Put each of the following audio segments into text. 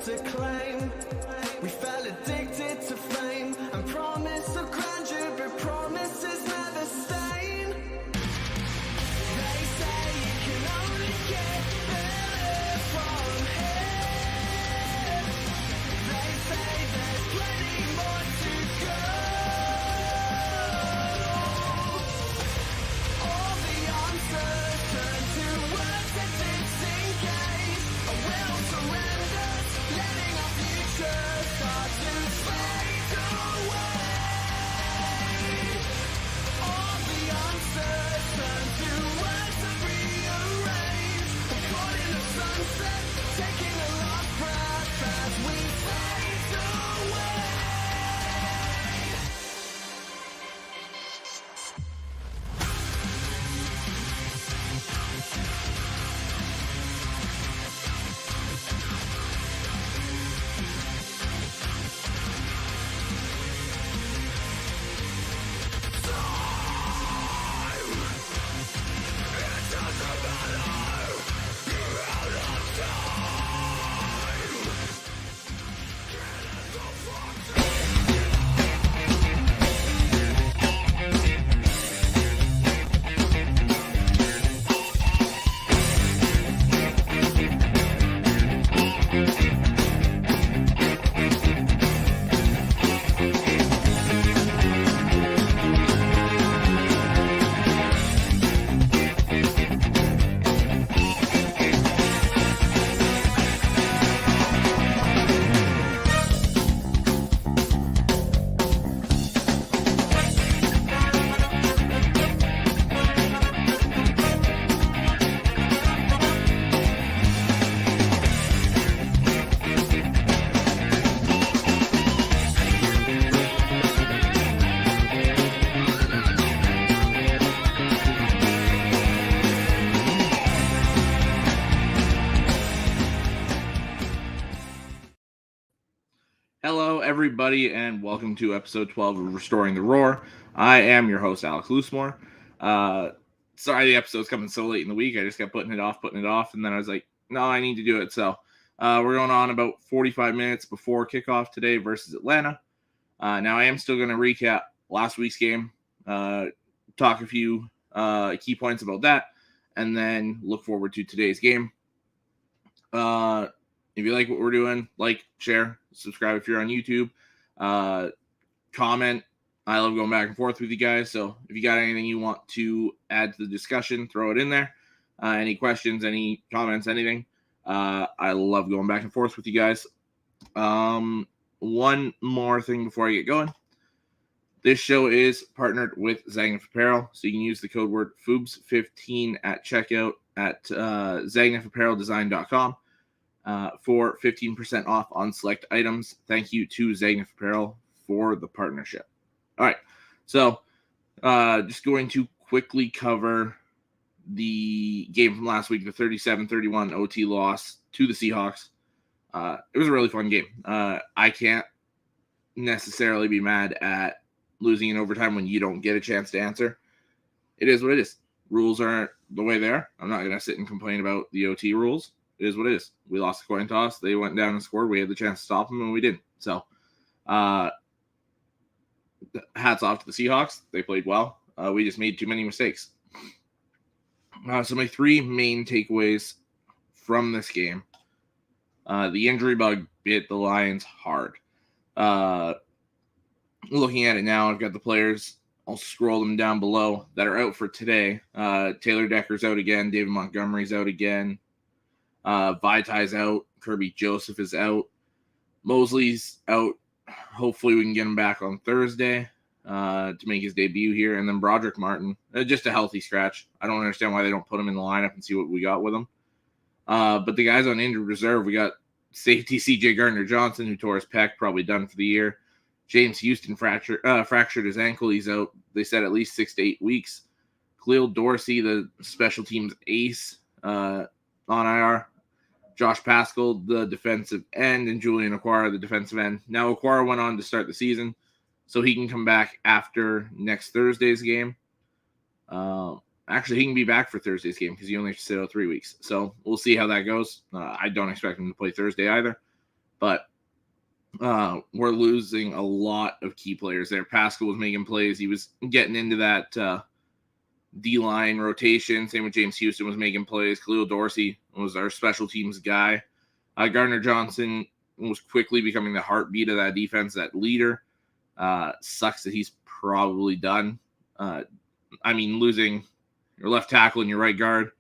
to claim. We fell addicted to fame and promise of grandeur, but promises never stain. They say you can only get better from here. They say there's plenty more to go. All the answers turn to words that disengage. A will surrender, letting our future start to fade away. All the answers turn to words that rearrange. Caught in the sunset, taking a last breath as we fade away. Hello, everybody, and welcome to episode 12 of Restoring the Roar. I am your host, Alex Loosemore. Sorry the episode's coming so late in the week. I just kept putting it off, and then I was like, no, I need to do it. So we're going on about 45 minutes before kickoff today versus Atlanta. Now, I am still going to recap last week's game, talk a few key points about that, and then look forward to today's game. If you like what we're doing, like, share, subscribe if you're on YouTube, comment. I love going back and forth with you guys. So if you got anything you want to add to the discussion, throw it in there. Any questions, any comments, anything. I love going back and forth with you guys. One more thing before I get going. This show is partnered with Zagnif Apparel, so you can use the code word FOOBS15 at checkout at zagnifappareldesign.com. For 15% off on select items. Thank you to Zagnif Apparel for the partnership. All right, so just going to quickly cover the game from last week, the 37-31 OT loss to the Seahawks. It was a really fun game. I can't necessarily be mad at losing in overtime when you don't get a chance to answer. It is what it is. Rules are the way they are. I'm not going to sit and complain about the OT rules. It is what it is. We lost the coin toss. They went down and scored. We had the chance to stop them, and we didn't. So, hats off to the Seahawks. They played well. We just made too many mistakes. So my three main takeaways from this game. The injury bug bit the Lions hard. Looking at it now, I've got the players. I'll scroll them down below that are out for today. Taylor Decker's out again. David Montgomery's out again. Vitai's out. Kirby Joseph is out. Mosley's out. Hopefully we can get him back on Thursday to make his debut here. And then Broderick Martin, just a healthy scratch. I don't understand why they don't put him in the lineup and see what we got with him. But the guys on injured reserve, we got safety C.J. Gardner-Johnson, who tore his pec, probably done for the year. James Houston fractured his ankle. He's out, they said, at least 6 to 8 weeks. Khalil Dorsey, the special teams ace, on IR. Josh Pascal, the defensive end, and Julian Okwara, the defensive end. Now, Okwara went on to start the season, so he can come back after next Thursday's game. Actually, he can be back for Thursday's game because he only has to sit out 3 weeks. So we'll see how that goes. I don't expect him to play Thursday either. But we're losing a lot of key players there. Pascal was making plays. He was getting into that D-line rotation. Same with James Houston was making plays. Khalil Dorsey was our special teams guy. Gardner Johnson was quickly becoming the heartbeat of that defense, that leader. Sucks that he's probably done. Losing your left tackle and your right guard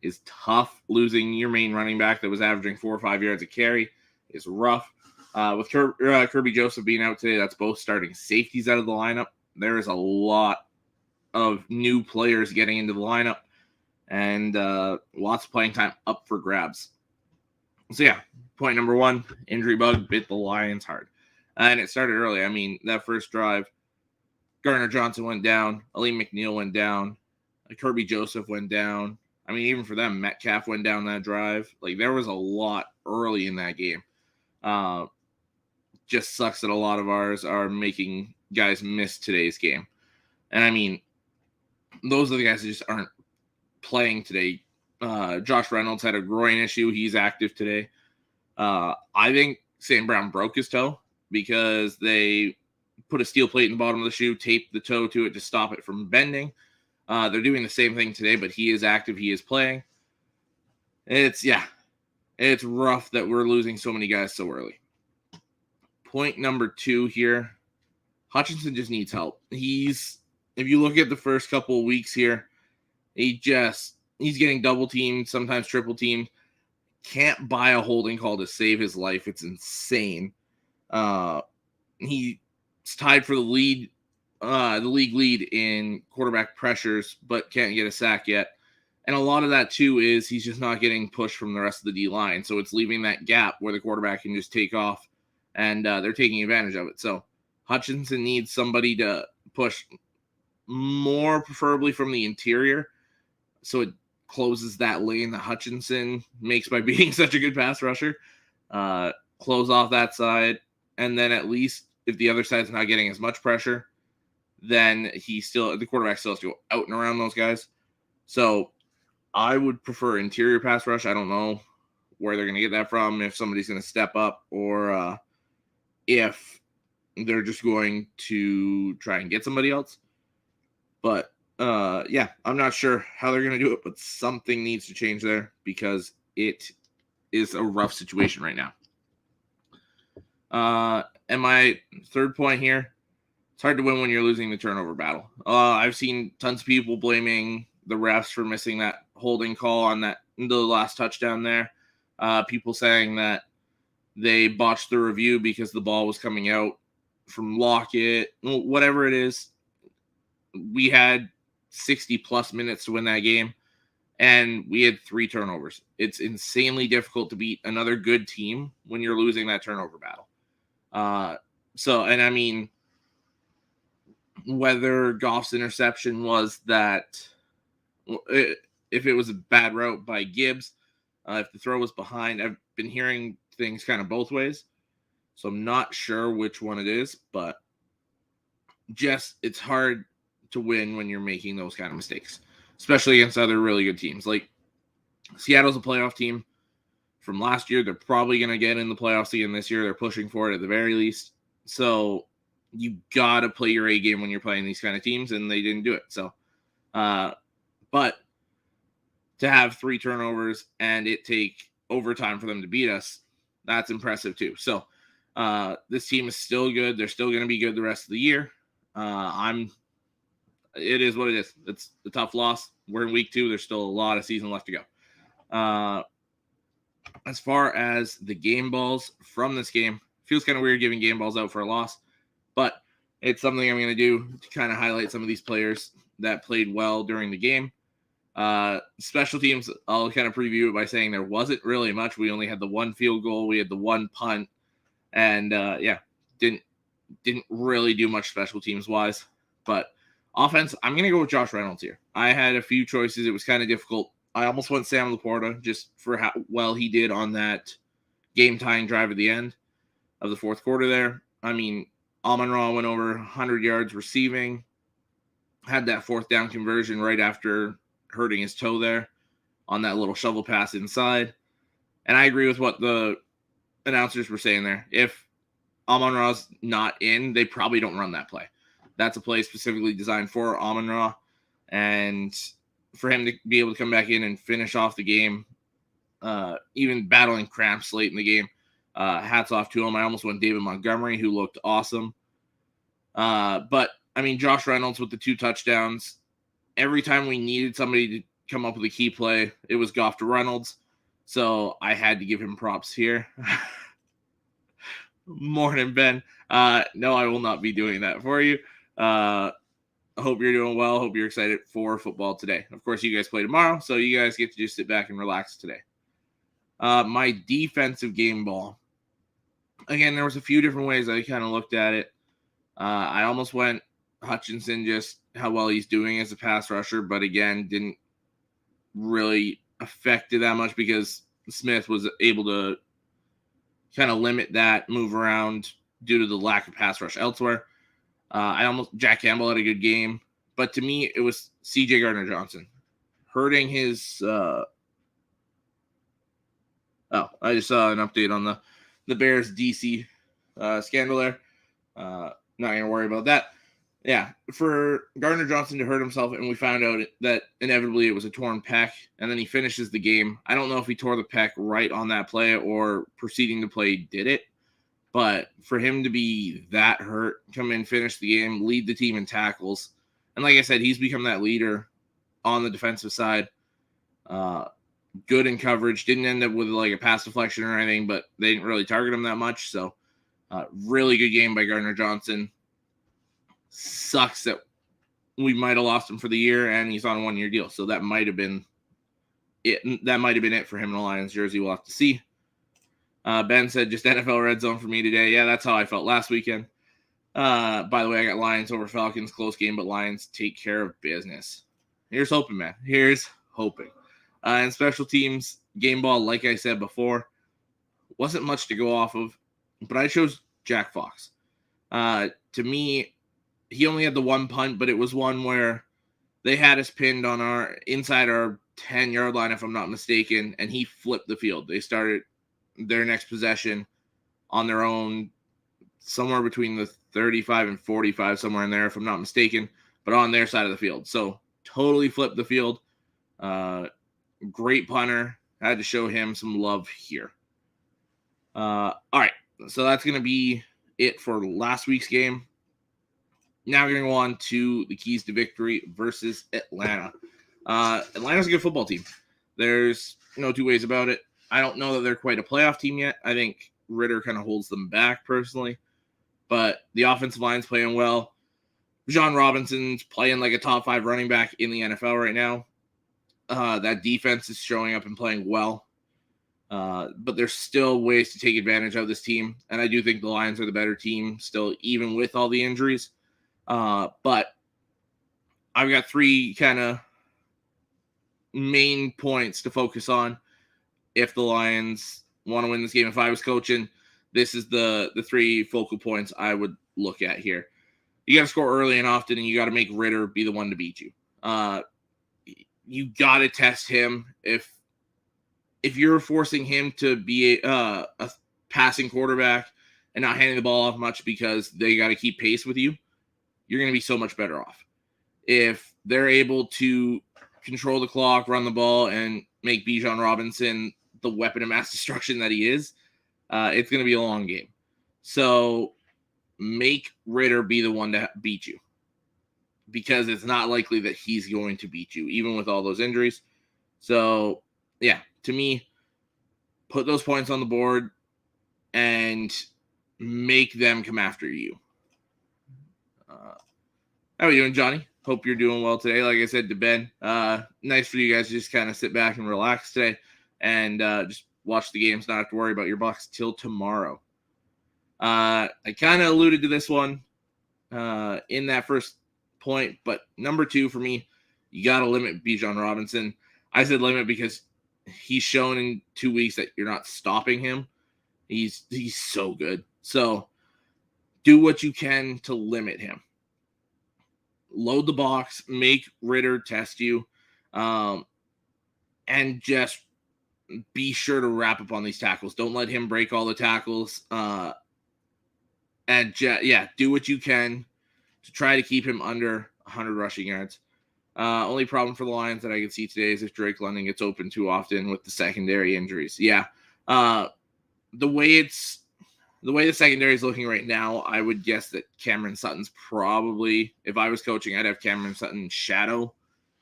is tough. Losing your main running back that was averaging 4 or 5 yards a carry is rough. With Kirby Joseph being out today, that's both starting safeties out of the lineup. There is a lot of new players getting into the lineup, and lots of playing time up for grabs. So yeah, point number 1, injury bug bit the Lions hard. And it started early. I mean, that first drive, Gardner Johnson went down, Aleem McNeil went down, Kirby Joseph went down. I mean, even for them, Metcalf went down that drive. Like, there was a lot early in that game. Just sucks that a lot of ours are making guys miss today's game. And I mean, those are the guys that just aren't playing today. Josh Reynolds had a groin issue. He's active today. I think Sam Brown broke his toe because they put a steel plate in the bottom of the shoe, taped the toe to it to stop it from bending. They're doing the same thing today, but he is active. He is playing. It's rough that we're losing so many guys so early. Point number 2 here, Hutchinson just needs help. If you look at the first couple of weeks here, he's getting double teamed, sometimes triple teamed. Can't buy a holding call to save his life. It's insane. He's tied for the league lead in quarterback pressures, but can't get a sack yet. And a lot of that too is he's just not getting pushed from the rest of the D line. So it's leaving that gap where the quarterback can just take off, and they're taking advantage of it. So Hutchinson needs somebody to push more, preferably from the interior, so it closes that lane that Hutchinson makes by being such a good pass rusher. Close off that side, and then at least if the other side's not getting as much pressure, then the quarterback still has to go out and around those guys. So I would prefer interior pass rush. I don't know where they're going to get that from, if somebody's going to step up, or if they're just going to try and get somebody else. But I'm not sure how they're going to do it, but something needs to change there because it is a rough situation right now. And my third point here, it's hard to win when you're losing the turnover battle. I've seen tons of people blaming the refs for missing that holding call on the last touchdown there. People saying that they botched the review because the ball was coming out from Lockett, whatever it is. We had 60 plus minutes to win that game, and we had 3 turnovers. It's insanely difficult to beat another good team when you're losing that turnover battle. Whether Goff's interception was that, if it was a bad route by Gibbs, if the throw was behind, I've been hearing things kind of both ways, so I'm not sure which one it is, but it's hard to win when you're making those kind of mistakes, especially against other really good teams. Like, Seattle's a playoff team from last year. They're probably going to get in the playoffs again this year. They're pushing for it at the very least. So you got to play your A game when you're playing these kind of teams, and they didn't do it. So, but to have 3 turnovers and it take overtime for them to beat us, that's impressive too. So this team is still good. They're still going to be good the rest of the year. It is what it is. It's a tough loss. We're in week 2. There's still a lot of season left to go. As far as the game balls from this game, feels kind of weird giving game balls out for a loss, but it's something I'm going to do to kind of highlight some of these players that played well during the game. Special teams, I'll kind of preview it by saying there wasn't really much. We only had the 1 field goal. We had the 1 punt, and didn't really do much special teams wise. But offense, I'm going to go with Josh Reynolds here. I had a few choices. It was kind of difficult. I almost went Sam Laporta just for how well he did on that game-tying drive at the end of the fourth quarter there. I mean, Amon-Ra went over 100 yards receiving, had that 4th down conversion right after hurting his toe there on that little shovel pass inside. And I agree with what the announcers were saying there. If Amon-Ra's not in, they probably don't run that play. That's a play specifically designed for Amon-Ra, and for him to be able to come back in and finish off the game, even battling cramps late in the game, hats off to him. I almost went David Montgomery, who looked awesome. But, I mean, Josh Reynolds with the 2 touchdowns. Every time we needed somebody to come up with a key play, it was Goff to Reynolds. So I had to give him props here. Morning, Ben. No, I will not be doing that for you. I hope you're doing well. Hope you're excited for football today. Of course, you guys play tomorrow, so you guys get to just sit back and relax today. My defensive game ball. Again, there was a few different ways I kind of looked at it. I almost went Hutchinson, just how well he's doing as a pass rusher, but again, didn't really affect it that much because Smith was able to kind of limit that move around due to the lack of pass rush elsewhere. Jack Campbell had a good game, but to me, it was C.J. Gardner-Johnson hurting his. I just saw an update on the Bears DC scandal there. Not gonna worry about that. Yeah, for Gardner-Johnson to hurt himself, and we found out that inevitably it was a torn pec, and then he finishes the game. I don't know if he tore the pec right on that play or proceeding to play did it, but for him to be that hurt, come in, finish the game, lead the team in tackles, and like I said, he's become that leader on the defensive side. Good in coverage, didn't end up with like a pass deflection or anything, but they didn't really target him that much, so really good game by Gardner-Johnson. Sucks that we might have lost him for the year, and he's on a 1-year deal. So that might have been it. That might have been it for him in a Lions jersey. We'll have to see. Ben said just NFL red zone for me today. Yeah, that's how I felt last weekend. By the way, I got Lions over Falcons, close game, but Lions take care of business. Here's hoping, man. Here's hoping. And special teams game ball, like I said before, wasn't much to go off of, but I chose Jack Fox. To me, he only had the 1 punt, but it was one where they had us pinned on inside our 10-yard line, if I'm not mistaken, and he flipped the field. They started their next possession on their own, somewhere between the 35 and 45, somewhere in there, if I'm not mistaken, but on their side of the field. So totally flipped the field. Great punter. I had to show him some love here. All right, so that's going to be it for last week's game. Now we're going to go on to the keys to victory versus Atlanta. Atlanta's a good football team. There's no two ways about it. I don't know that they're quite a playoff team yet. I think Ritter kind of holds them back personally. But the offensive line's playing well. Bijan Robinson's playing like a top 5 running back in the NFL right now. That defense is showing up and playing well. But there's still ways to take advantage of this team. And I do think the Lions are the better team still, even with all the injuries. But I've got 3 kind of main points to focus on if the Lions want to win this game. If I was coaching, this is the 3 focal points I would look at here. You got to score early and often, and you got to make Ritter be the one to beat you. You got to test him. If you're forcing him to be a passing quarterback and not handing the ball off much because they got to keep pace with you, you're going to be so much better off. If they're able to control the clock, run the ball, and make Bijan Robinson the weapon of mass destruction that he is, it's going to be a long game. So make Ritter be the one to beat you, because it's not likely that he's going to beat you, even with all those injuries. So, yeah, to me, put those points on the board and make them come after you. How are you doing, Johnny? Hope you're doing well today. Like I said to Ben, nice for you guys to just kind of sit back and relax today and just watch the games, not have to worry about your Bucks till tomorrow. I kind of alluded to this one in that first point, but number 2 for me, you got to limit Bijan Robinson. I said limit because he's shown in 2 weeks that you're not stopping him. He's so good. So do what you can to limit him. Load the box, make Ritter test you, and just be sure to wrap up on these tackles. Don't let him break all the tackles. Do what you can to try to keep him under 100 rushing yards. Only problem for the Lions that I can see today is if Drake London gets open too often with the secondary injuries. Yeah. The way the secondary is looking right now, I would guess that Cameron Sutton's probably, if I was coaching, I'd have Cameron Sutton shadow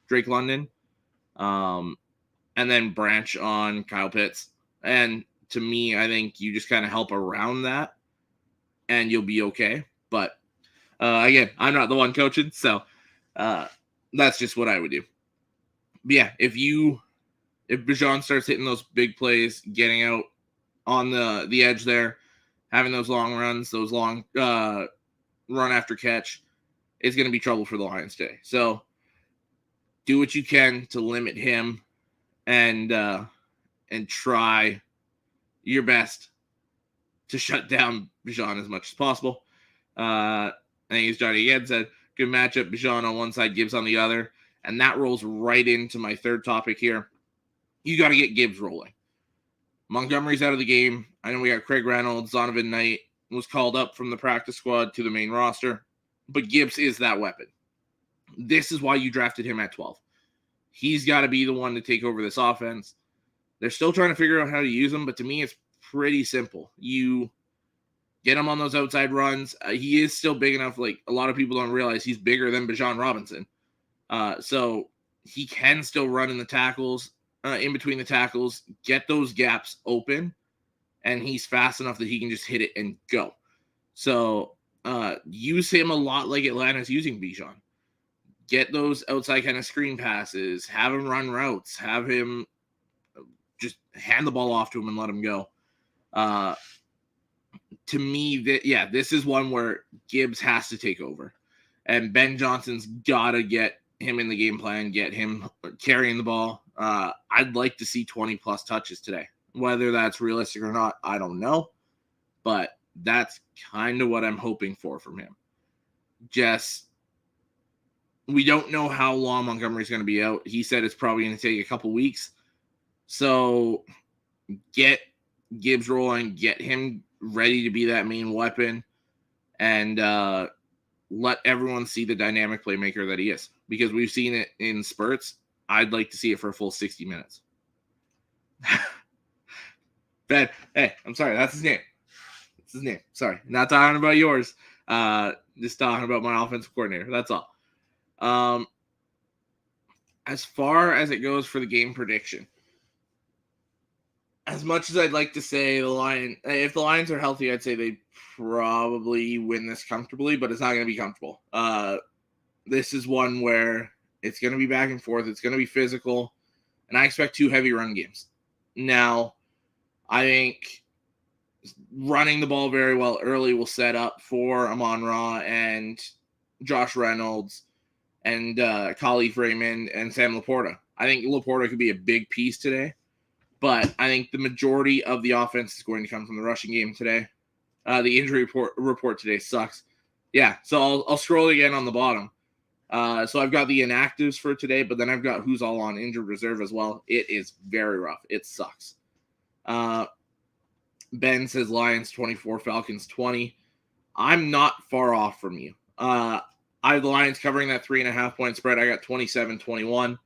Drake London. And then branch on Kyle Pitts. And to me, I think you just kind of help around that and you'll be okay. But again, I'm not the one coaching, so that's just what I would do. But yeah, if Bijan starts hitting those big plays, getting out on the edge there, having those long runs, those long run after catch, it's going to be trouble for the Lions today. So do what you can to limit him and try your best to shut down Bijan as much as possible. I think as Johnny again said, good matchup, Bijan on one side, Gibbs on the other. And that rolls right into my third topic here. You got to get Gibbs rolling. Montgomery's out of the game. I know we got Craig Reynolds, Zonovan Knight was called up from the practice squad to the main roster. But Gibbs is that weapon. This is why you drafted him at 12. He's got to be the one to take over this offense. They're still trying to figure out how to use him, but to me, it's pretty simple. You get him on those outside runs. He is still big enough. Like, a lot of people don't realize he's bigger than Bijan Robinson. So he can still run in the tackles, in between the tackles, get those gaps open, and he's fast enough that he can just hit it and go. So use him a lot like Atlanta's using Bijan. Get those outside kind of screen passes, have him run routes, have him just hand the ball off to him and let him go. To me, this is one where Gibbs has to take over. And Ben Johnson's got to get him in the game plan, get him carrying the ball. I'd like to see 20-plus touches today. Whether that's realistic or not, I don't know. But that's kind of what I'm hoping for from him. We don't know how long Montgomery's going to be out. He said it's probably going to take a couple weeks. So get Gibbs rolling, get him ready to be that main weapon, and let everyone see the dynamic playmaker that he is. Because we've seen it in spurts. I'd like to see it for a full 60 minutes. Ben, hey, I'm sorry. That's his name. That's his name. Sorry. Not talking about yours. Just talking about my offensive coordinator. That's all. As far as it goes for the game prediction, as much as I'd like to say if the Lions are healthy, I'd say they probably win this comfortably, but it's not going to be comfortable. This is one where it's going to be back and forth. It's going to be physical, and I expect 2 heavy run games. Now, I think running the ball very well early will set up for Amon-Ra and Josh Reynolds and Khalif Raymond and Sam Laporta. I think Laporta could be a big piece today, but I think the majority of the offense is going to come from the rushing game today. The injury report today sucks. Yeah, so I'll scroll again on the bottom. So I've got the inactives for today, but then I've got who's all on injured reserve as well. It is very rough. It sucks. Ben says Lions 24, Falcons 20. I'm not far off from you. I have the Lions covering that 3.5 point spread. I got 27-21.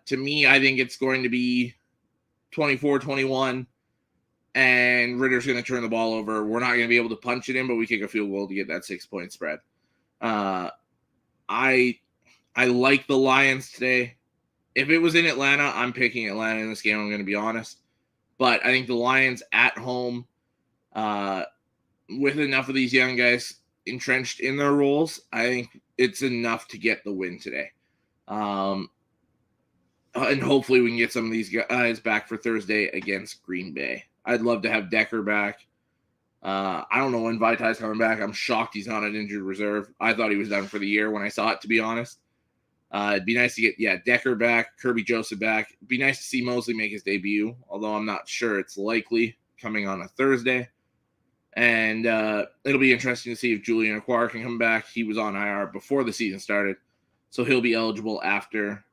To me, I think it's going to be 24-21, and Ritter's going to turn the ball over. We're not going to be able to punch it in, but we kick a field goal to get that 6-point spread. I like the Lions today. If it was in Atlanta, I'm picking Atlanta in this game, I'm going to be honest. But I think the Lions at home, with enough of these young guys entrenched in their roles, I think it's enough to get the win today. And hopefully we can get some of these guys back for Thursday against Green Bay. I'd love to have Decker back. I don't know when Vitai's coming back. I'm shocked he's not an injured reserve. I thought he was done for the year when I saw it, to be honest. It'd be nice to get, Decker back, Kirby Joseph back. It'd be nice to see Mosley make his debut, although I'm not sure it's likely coming on a Thursday. And it'll be interesting to see if Julian Okwara can come back. He was on IR before the season started, so he'll be eligible after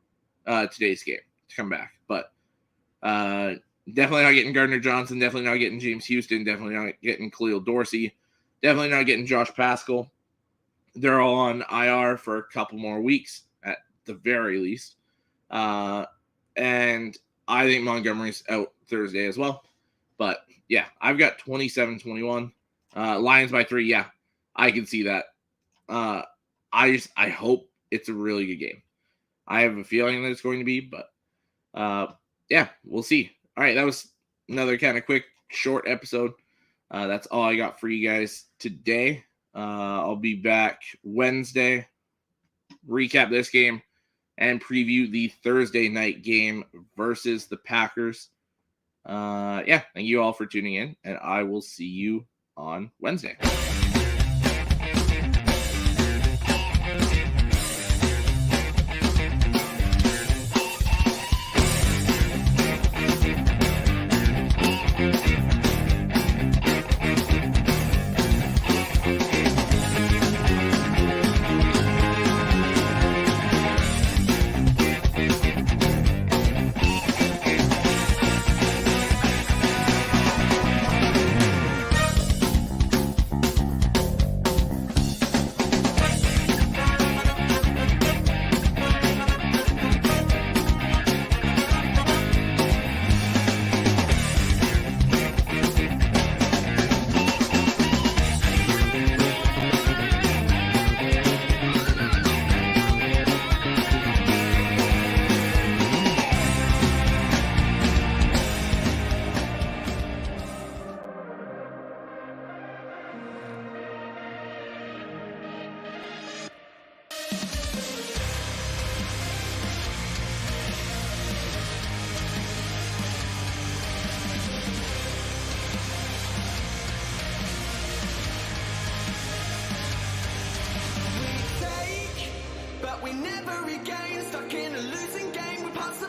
today's game to come back. But Definitely not getting Gardner Johnson. Definitely not getting James Houston. Definitely not getting Khalil Dorsey. Definitely not getting Josh Pascal. They're all on IR for a couple more weeks at the very least. And I think Montgomery's out Thursday as well. But, yeah, I've got 27-21. Lions by 3, yeah, I can see that. I hope it's a really good game. I have a feeling that it's going to be, but, yeah, we'll see. All right, that was another kind of quick, short episode. That's all I got for you guys today. I'll be back Wednesday, recap this game, and preview the Thursday night game versus the Packers. Yeah, thank you all for tuning in, and I will see you on Wednesday.